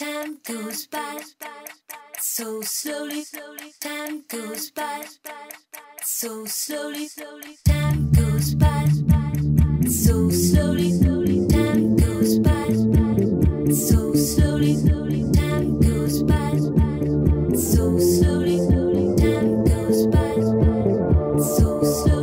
time goes by so slowly. Time goes by so slowly. Time goes by so slowly. Time goes by so slowly. Time goes by so slowly. Time goes by so slowly.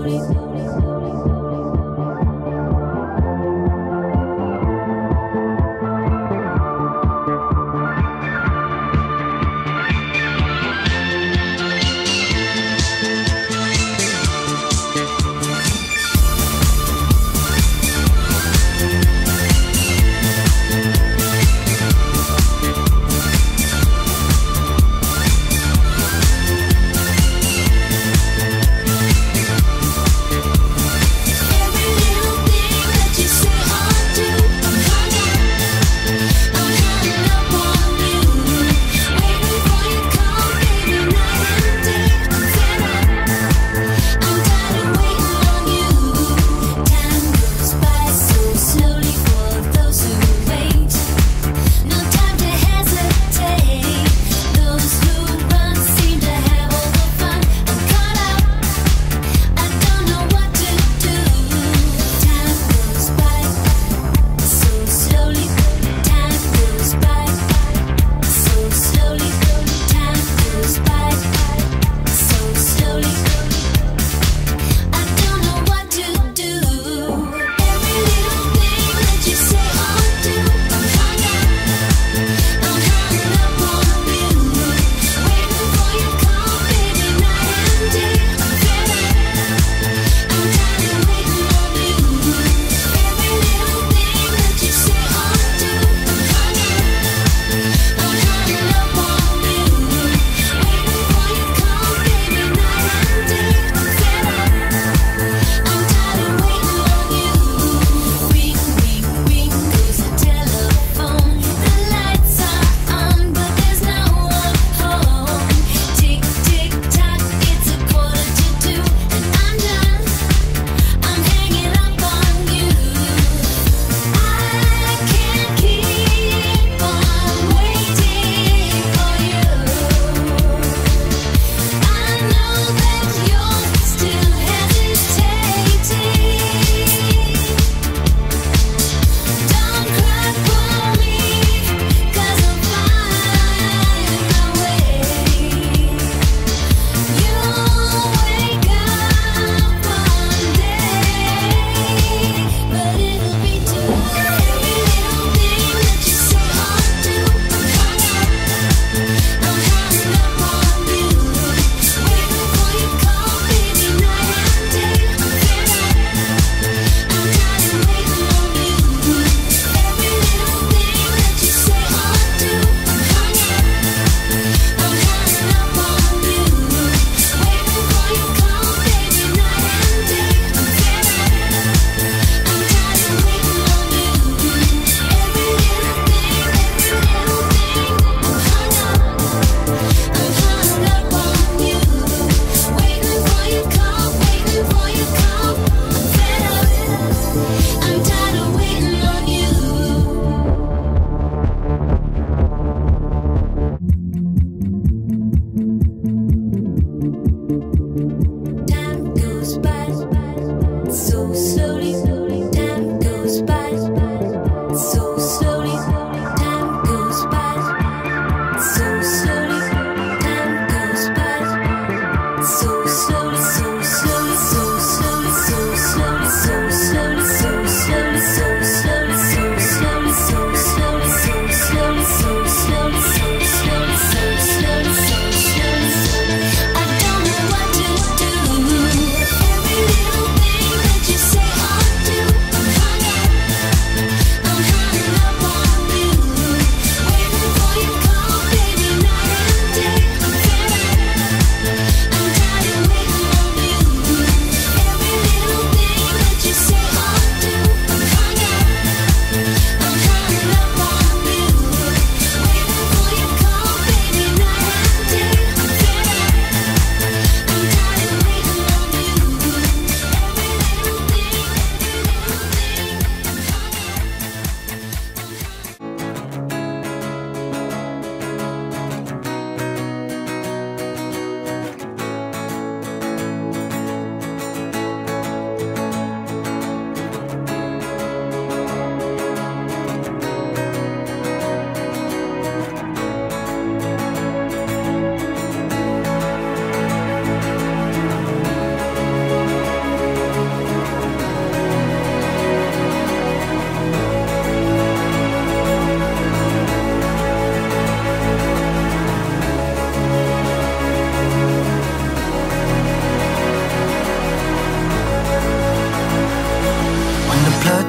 Say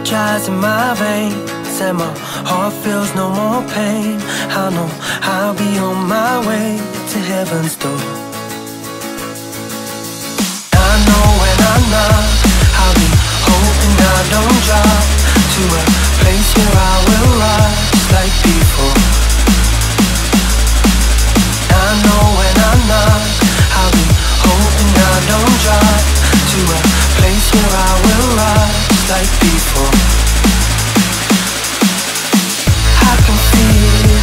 dries in my veins and my heart feels no more pain, I know I'll be on my way to heaven's door. I know when I knock, I'll be hoping I don't drop to a place where I will rise like before. I know when I knock, I'll be hoping I don't drop to a place where I will rise like before. I can feel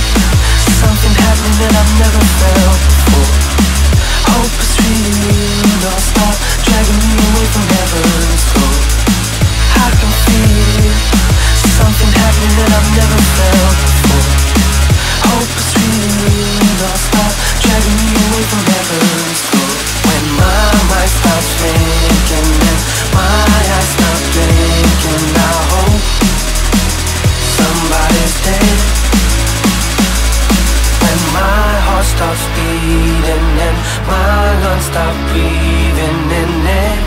something happening that I've never felt before. Hope is real, don't stop dragging me away from heaven's door. I can feel something happening that I've never felt before. Hope is real, don't stop dragging me away from heaven's door. When my mind stops thinking and my eyes stop blinking, I hope somebody's dead. When my heart stops beating and my lungs stop breathing in it,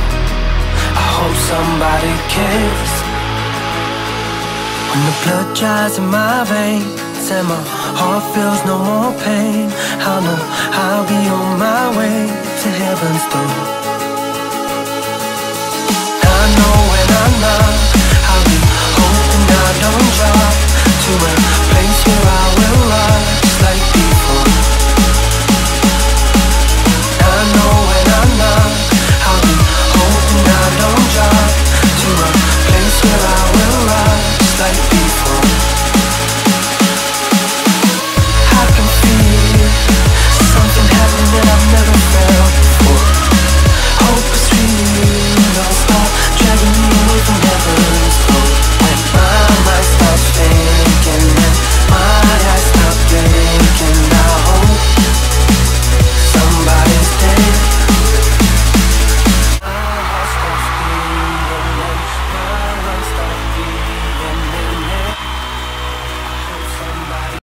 I hope somebody cares. When the blood dries in my veins and my heart feels no more pain, I know I'll be on my way to heaven's door.